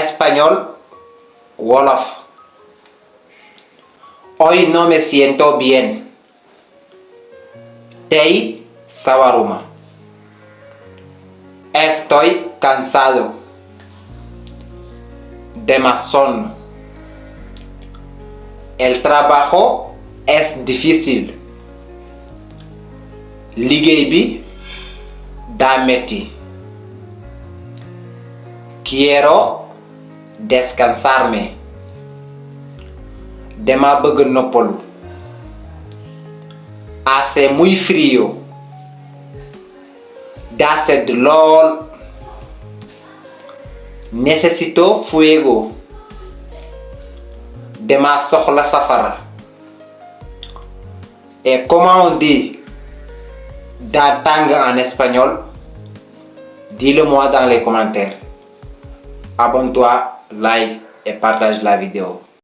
Español, Wolof. Hoy no me siento bien. Tey sawaruma. Estoy cansado. Dama sonn. El trabajo es difícil. Liggéey bi daa metti. Quiero descansarme. Dama bëgg noppalu. Hace muy frío. Daa sedd lool. Necesito fuego. Dama soxla safara. Et comment on dit daa tàng en espagnol? Dis-le-moi dans les commentaires. Abonne-toi, like et partage la vidéo.